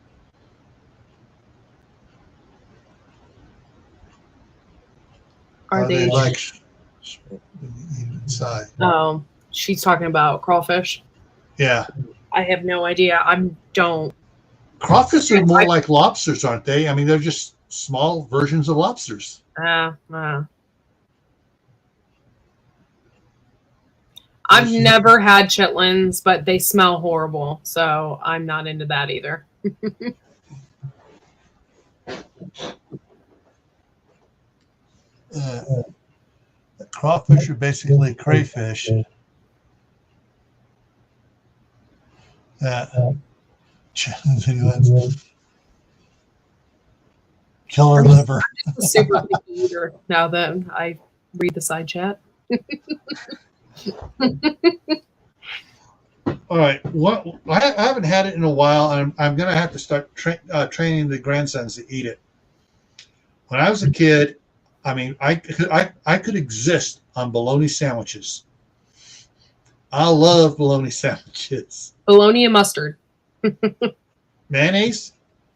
[SPEAKER 2] Are they
[SPEAKER 1] like inside?
[SPEAKER 2] Oh, she's talking about crawfish.
[SPEAKER 1] Yeah.
[SPEAKER 2] I have no idea. Don't.
[SPEAKER 1] Crawfish are more like lobsters, aren't they? I mean, they're just small versions of lobsters.
[SPEAKER 2] I've never had chitlins, but they smell horrible, so I'm not into that either.
[SPEAKER 1] Crawfish are basically crayfish. Killer liver.
[SPEAKER 2] Super picky eater now that I read the side chat.
[SPEAKER 1] All right. I haven't had it in a while, and I'm going to have to start training the grandsons to eat it. When I was a kid, I mean, I could exist on bologna sandwiches. I love bologna sandwiches.
[SPEAKER 2] Bologna and mustard.
[SPEAKER 1] Mayonnaise,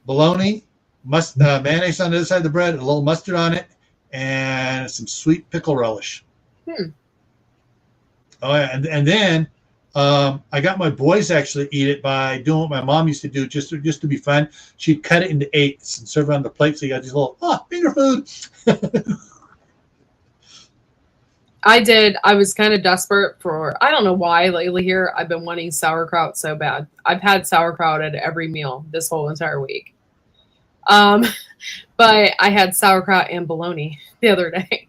[SPEAKER 1] bologna, mayonnaise on the other side of the bread, a little mustard on it, and some sweet pickle relish. Oh yeah, and then I got my boys actually eat it by doing what my mom used to do just to be fun. She'd cut it into eighths and serve it on the plate, so you got these little finger food.
[SPEAKER 2] I was kind of desperate for, I don't know why lately here, I've been wanting sauerkraut so bad. I've had sauerkraut at every meal this whole entire week. But I had sauerkraut and bologna the other day.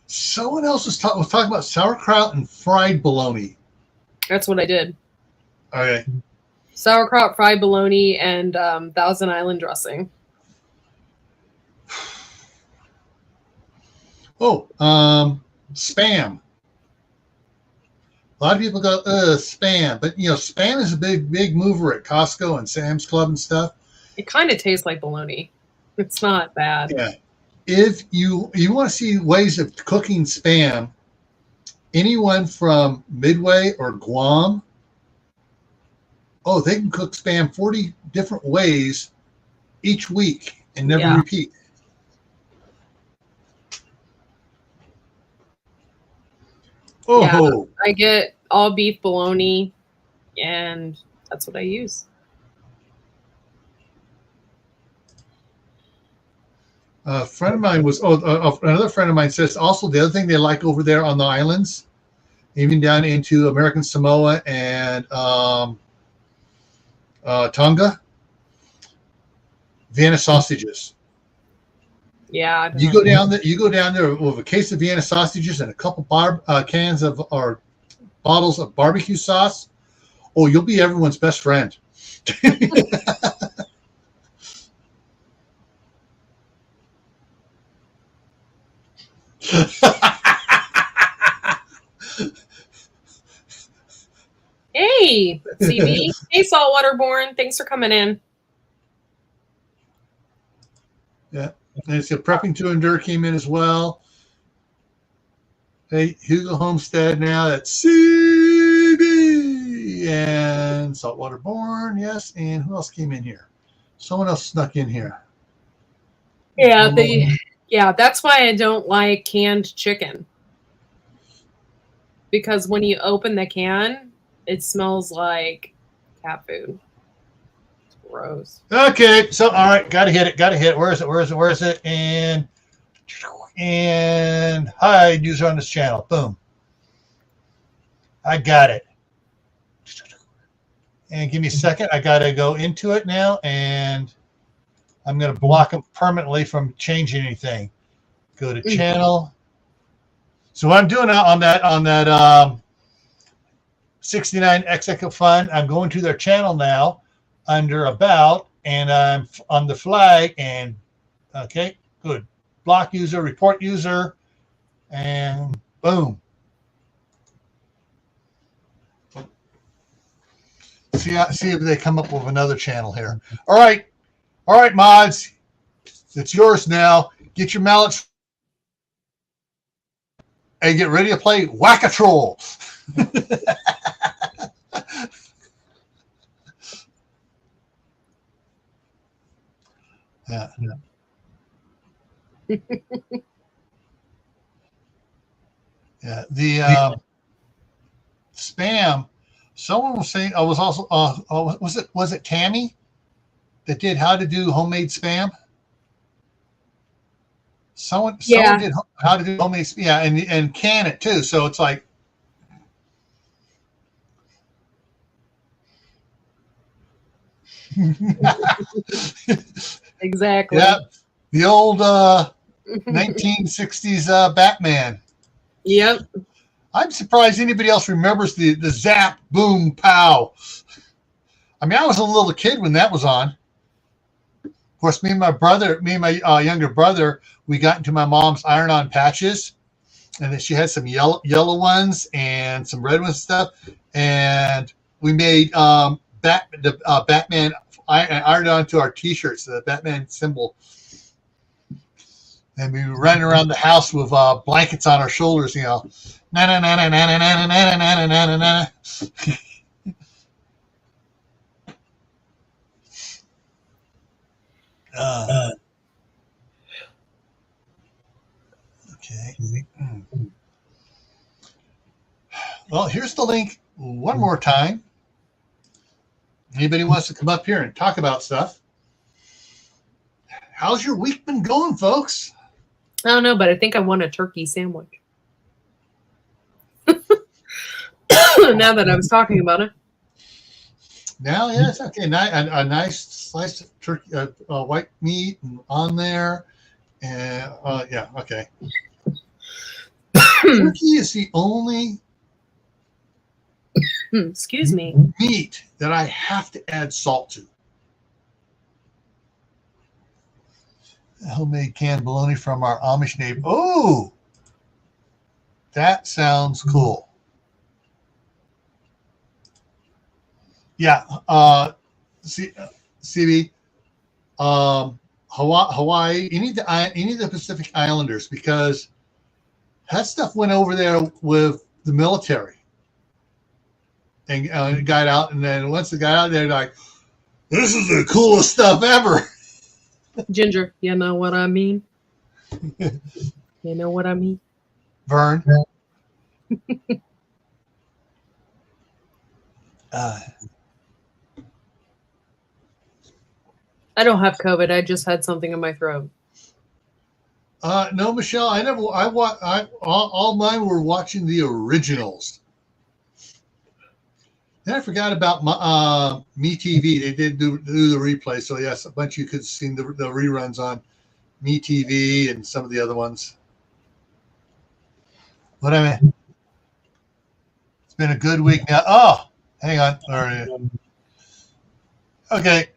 [SPEAKER 1] Someone else was talking about sauerkraut and fried bologna.
[SPEAKER 2] That's what I did.
[SPEAKER 1] Okay.
[SPEAKER 2] Sauerkraut, fried bologna, and Thousand Island dressing.
[SPEAKER 1] Spam. A lot of people go, spam. But, spam is a big mover at Costco and Sam's Club and stuff.
[SPEAKER 2] It kind of tastes like bologna. It's not bad.
[SPEAKER 1] Yeah. If you want to see ways of cooking spam, anyone from Midway or Guam, they can cook spam 40 different ways each week and never repeat.
[SPEAKER 2] Yeah, I get all beef bologna, and that's what I use.
[SPEAKER 1] A friend of mine another friend of mine says also the other thing they like over there on the islands, even down into American Samoa and Tonga, Vienna sausages.
[SPEAKER 2] Yeah,
[SPEAKER 1] you go down there with a case of Vienna sausages and a couple cans of or bottles of barbecue sauce. Oh, you'll be everyone's best friend.
[SPEAKER 2] Hey, CB. Hey, Saltwaterborn. Thanks for coming in.
[SPEAKER 1] Yeah. And it's Prepping to Endure came in as well. Hey, Hugo Homestead now. That's CB and Saltwaterborn. Yes. And who else came in here? Someone else snuck in here.
[SPEAKER 2] Yeah, that's why I don't like canned chicken. Because when you open the can, it smells like cat food. It's gross.
[SPEAKER 1] Okay, so all right, gotta hit it. Where is it? And And hide user on this channel. Boom. I got it. And give me a second. I got to go into it now, and I'm going to block them permanently from changing anything. Go to channel. So what I'm doing on that 69 Echo Fund, I'm going to their channel now under About, and I'm on the flag, and okay, good. Block user, report user, and boom. See if they come up with another channel here. All right, mods, it's yours now. Get your mallets and get ready to play Whack-A-Troll. Yeah. Yeah. The spam. Someone was saying. I was also. Was it Tammy that did how to do homemade spam? Someone did how to do homemade spam. Yeah, and can it too. So it's like.
[SPEAKER 2] Exactly.
[SPEAKER 1] Yeah, the old 1960s Batman.
[SPEAKER 2] Yep.
[SPEAKER 1] I'm surprised anybody else remembers the zap, boom, pow. I mean, I was a little kid when that was on. Of course, me and my younger brother, we got into my mom's iron-on patches, and then she had some yellow ones and some red ones and stuff, and we made Batman ironed onto our T-shirts, the Batman symbol. And we were running around the house with blankets on our shoulders, you know. Na na na na na na na na na na na na. Okay. Well, here's the link one more time. Anybody wants to come up here and talk about stuff? How's your week been going, folks?
[SPEAKER 2] I don't know, but I think I want a turkey sandwich. Now that I was talking about it.
[SPEAKER 1] Now, yeah, it's okay. A nice slice of turkey, white meat on there. And yeah, okay. Turkey is the only
[SPEAKER 2] excuse me,
[SPEAKER 1] meat that I have to add salt to. Homemade canned bologna from our Amish neighbor. Oh, that sounds cool. Yeah, CB, Hawaii, any of the Pacific Islanders, because that stuff went over there with the military and got out, and then once it got out there, like, this is the coolest stuff ever.
[SPEAKER 2] Ginger, you know what I mean? You know what I mean?
[SPEAKER 1] Vern.
[SPEAKER 2] I don't have COVID. I just had something in my throat.
[SPEAKER 1] No, Michelle, all mine were watching the originals. Then I forgot about Me TV. They did do the replay, so yes, a bunch of you could see the reruns on Me TV and some of the other ones. But I mean, it's been a good week now. Oh, hang on. All right. Okay.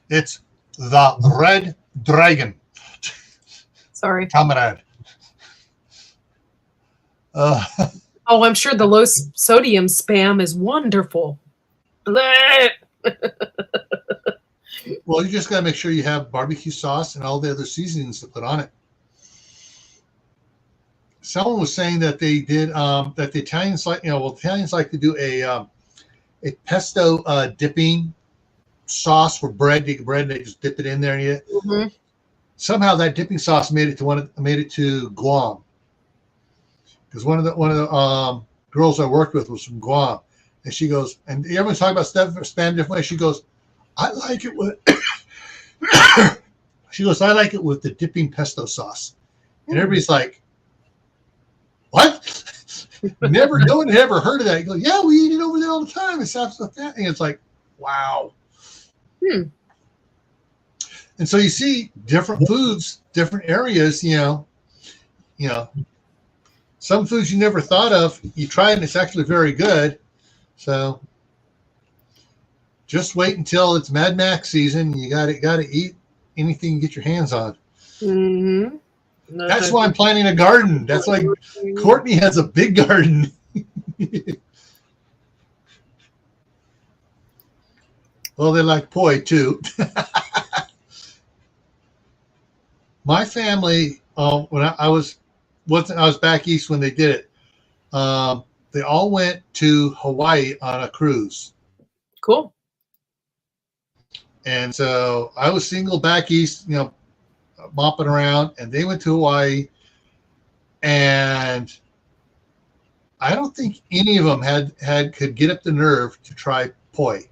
[SPEAKER 1] It's the Red Dragon.
[SPEAKER 2] Sorry.
[SPEAKER 1] Comrade.
[SPEAKER 2] Oh, I'm sure the low sodium spam is wonderful.
[SPEAKER 1] Well, you just got to make sure you have barbecue sauce and all the other seasonings to put on it. Someone was saying that they did that the Italians like, Italians like to do a pesto dipping sauce for bread. They just dip it in there and eat it. Mm-hmm. Somehow that dipping sauce made it to Guam, because one of the girls I worked with was from Guam, and she goes, and everyone's talking about spam different ways. She goes, I like it when She goes, I like it with the dipping pesto sauce. And everybody's like, what? No one had ever heard of that. You go, yeah, we eat it over there all the time. It's absolutely fantastic. And it's like, wow. And so you see different foods, different areas, you know, some foods you never thought of, you try it and it's actually very good. So just wait until it's Mad Max season. You got to eat anything you get your hands on.
[SPEAKER 2] Mm-hmm. No,
[SPEAKER 1] that's why I'm planting a garden. That's why Courtney has a big garden. Well, they like poi too. My family, when I was back east when they did it, they all went to Hawaii on a cruise.
[SPEAKER 2] Cool.
[SPEAKER 1] And so I was single back east, you know, mopping around, and they went to Hawaii, and I don't think any of them could get up the nerve to try poi.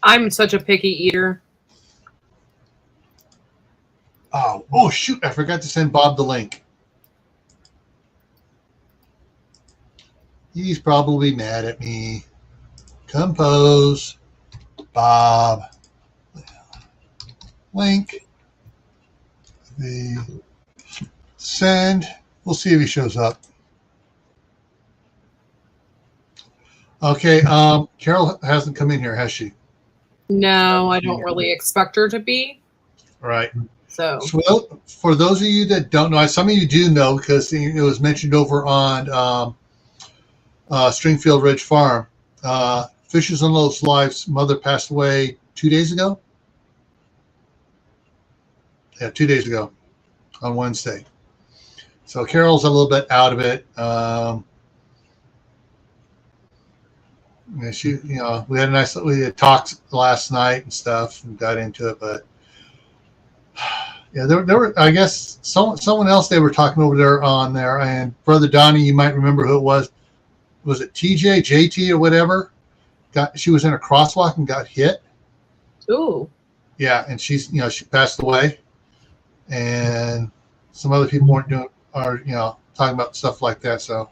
[SPEAKER 2] I'm such a picky eater.
[SPEAKER 1] Oh shoot, I forgot to send Bob the link. He's probably mad at me. Compose, Bob, link, the send. We'll see if he shows up. Okay, Carol hasn't come in here, has she?
[SPEAKER 2] No, I don't really expect her to be.
[SPEAKER 1] Right.
[SPEAKER 2] So
[SPEAKER 1] for those of you that don't know, some of you do know because it was mentioned over on Stringfield Ridge Farm. Fishes and Loaves Life's mother passed away 2 days ago. Yeah, 2 days ago on Wednesday. So Carol's a little bit out of it. She, you know, we had talks last night and stuff and got into it, but yeah, there were, I guess, someone else they were talking over there on there, and Brother Donnie, you might remember who it was. Was it TJ, JT, or whatever? She was in a crosswalk and got hit.
[SPEAKER 2] Ooh.
[SPEAKER 1] Yeah, and she passed away, and some other people talking about stuff like that. So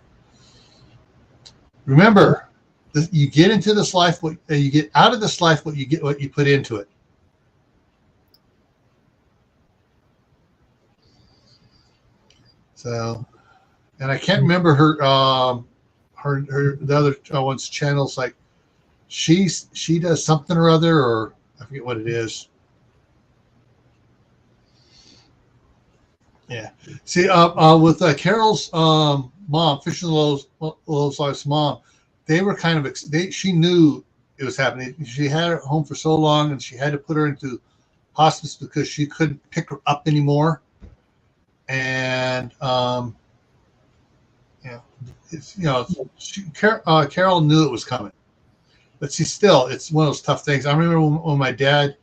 [SPEAKER 1] remember, you get into this life, you get out of this life, what you put into it. So, and I can't remember her the other one's channels, like she does something or other, or I forget what it is. Yeah. See, with Carol's mom, Fish and Loaves Life's mom, they were kind of she knew it was happening. She had her at home for so long, and she had to put her into hospice because she couldn't pick her up anymore. And Carol knew it was coming, but it's one of those tough things. I remember when my dad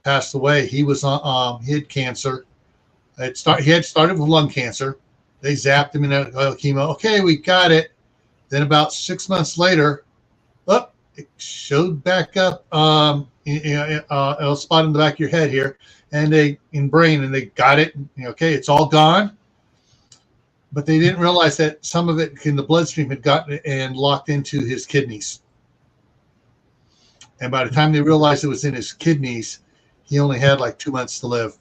[SPEAKER 1] passed away, he had cancer. He had started with lung cancer. They zapped him in chemo. Okay, we got it. Then about 6 months later, it showed back up a spot in the back of your head here, and they got it. Okay, it's all gone. But they didn't realize that some of it in the bloodstream had gotten and locked into his kidneys. And by the time they realized it was in his kidneys, he only had like 2 months to live.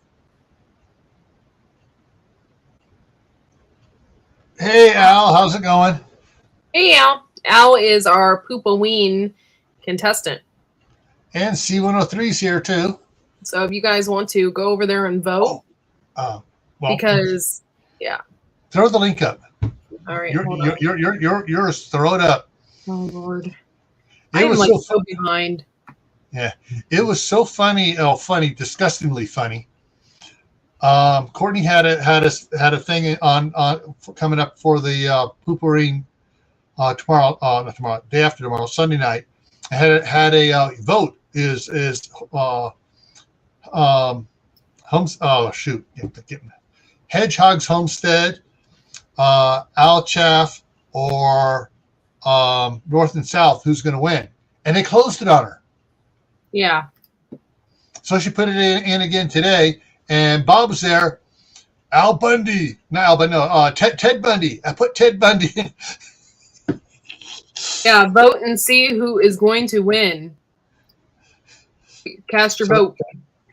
[SPEAKER 1] Hey, Al, how's it going?
[SPEAKER 2] Hey, Al. Al is our Poopaween contestant.
[SPEAKER 1] And C103's here, too.
[SPEAKER 2] So if you guys want to go over there and vote. Yeah.
[SPEAKER 1] Throw the link up.
[SPEAKER 2] All right.
[SPEAKER 1] Yours, throw it up.
[SPEAKER 2] Oh, Lord. I am so behind.
[SPEAKER 1] Yeah. It was so funny. Oh, funny, disgustingly funny. Courtney had a thing on coming up for the Pooperine tomorrow, not tomorrow, day after tomorrow, Sunday night. I had a vote is Hedgehog's Homestead, Al Chaff, or North and South, who's going to win? And they closed it on her.
[SPEAKER 2] Yeah.
[SPEAKER 1] So she put it in again today, and Bob was there. Al Bundy, Ted Bundy. I put Ted Bundy in.
[SPEAKER 2] Yeah, vote and see who is going to win. Cast your vote.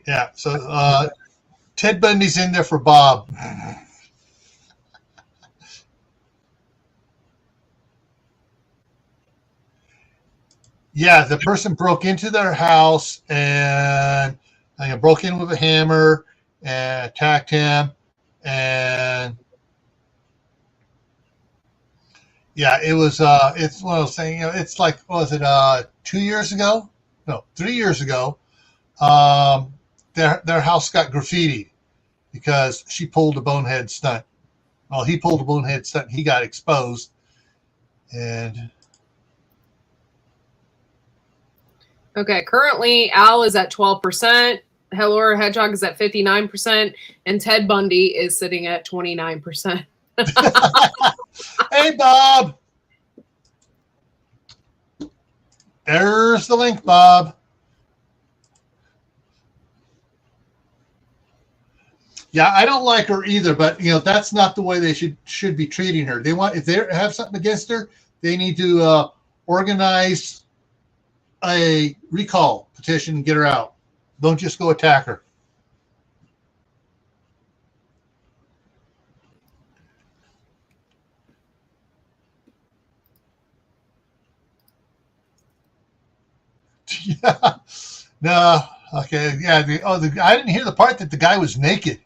[SPEAKER 1] Yeah, so Ted Bundy's in there for Bob. Yeah, the person broke into their house and broke in with a hammer and attacked him. And yeah, it was. It's one of those things. It's like, was it 2 years ago? No, 3 years ago. Their house got graffitied because she pulled a bonehead stunt. Well, he pulled a bonehead stunt. He got exposed, and.
[SPEAKER 2] Okay, currently Al is at 12%, Hello Hedgehog is at 59%, and Ted Bundy is sitting at 29%.
[SPEAKER 1] Hey, Bob. There's the link, Bob. Yeah, I don't like her either, but that's not the way they should be treating her. If they have something against her, they need to organize a recall petition and get her out. Don't just go attack her. Yeah. No. Okay. Yeah. I didn't hear the part that the guy was naked.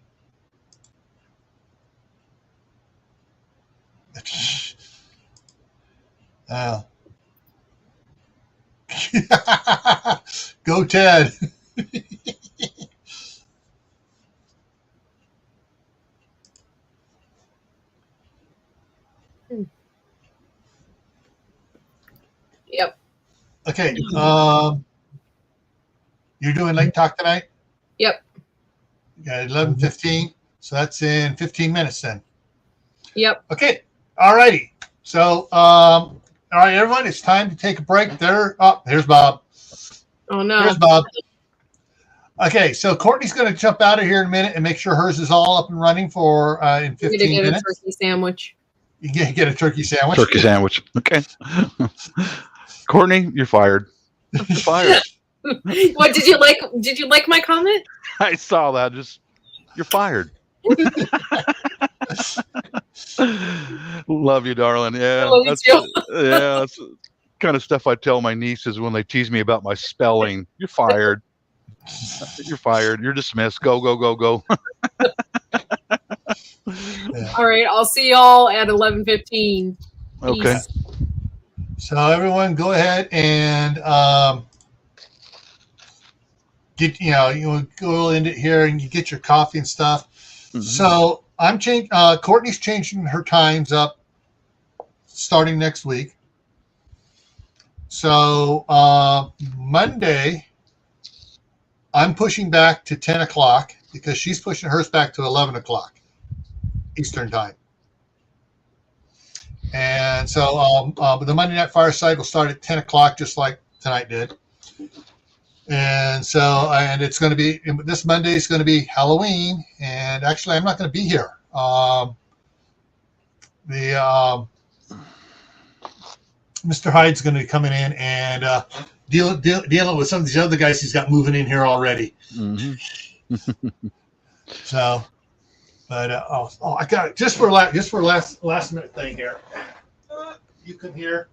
[SPEAKER 1] Go Ted.
[SPEAKER 2] Yep.
[SPEAKER 1] Okay. You're doing late talk tonight?
[SPEAKER 2] Yep.
[SPEAKER 1] Yeah, 11:15. So that's in 15 minutes then.
[SPEAKER 2] Yep.
[SPEAKER 1] Okay. All righty. So, all right, everyone, it's time to take a break. Here's Bob.
[SPEAKER 2] Oh, no.
[SPEAKER 1] Here's Bob. Okay, so Courtney's going to jump out of here in a minute and make sure hers is all up and running for in 15 minutes.
[SPEAKER 2] Get a turkey sandwich.
[SPEAKER 1] You get a turkey sandwich.
[SPEAKER 3] Turkey sandwich. Okay. Courtney, you're fired. You're fired.
[SPEAKER 2] What did you like? Did you like my comment?
[SPEAKER 3] I saw that. You're fired. Love you, darling. Yeah, that's the kind of stuff I tell my nieces when they tease me about my spelling. You're fired. You're fired. You're dismissed. Go, go, go, go.
[SPEAKER 2] Yeah. All right, I'll see y'all at 11:15.
[SPEAKER 3] Okay.
[SPEAKER 1] So everyone, go ahead and get you go into here and you get your coffee and stuff. Mm-hmm. So I'm changing. Courtney's changing her times up starting next week. So Monday, I'm pushing back to 10 o'clock because she's pushing hers back to 11 o'clock Eastern time. And so the Monday Night Fireside will start at 10 o'clock, just like tonight did. And so, and it's going to be, this Monday is going to be Halloween. And actually, I'm not going to be here. Mr. Hyde's going to be coming in and dealing with some of these other guys he's got moving in here already. Mm-hmm. So, but I got it just for last minute thing here. You come here,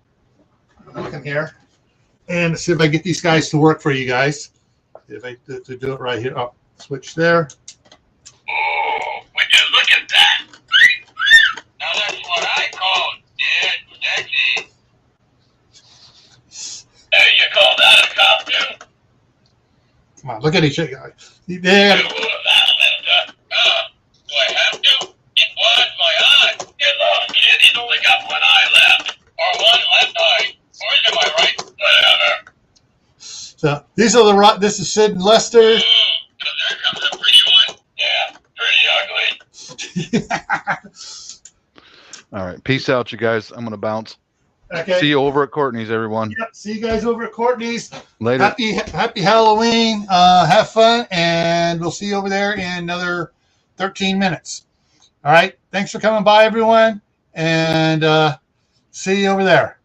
[SPEAKER 1] and see if I get these guys to work for you guys. If I to do it right here. Oh, switch there.
[SPEAKER 4] Oh, would you look at that? Now that's what I call dead sexy. You call that a costume?
[SPEAKER 1] Come on, look at each other.
[SPEAKER 4] Do I have to? It was my eye. You lost, kid. He's only got one eye left. Or one left eye. Or am I right? Whatever.
[SPEAKER 1] So these are this is Sid and Lester.
[SPEAKER 4] There comes a pretty one. Yeah, pretty ugly.
[SPEAKER 3] All right. Peace out, you guys. I'm going to bounce.
[SPEAKER 1] Okay.
[SPEAKER 3] See you over at Courtney's, everyone.
[SPEAKER 1] Yep. See you guys over at Courtney's.
[SPEAKER 3] Later.
[SPEAKER 1] Happy Halloween. Have fun, and we'll see you over there in another 13 minutes. All right. Thanks for coming by, everyone, and see you over there.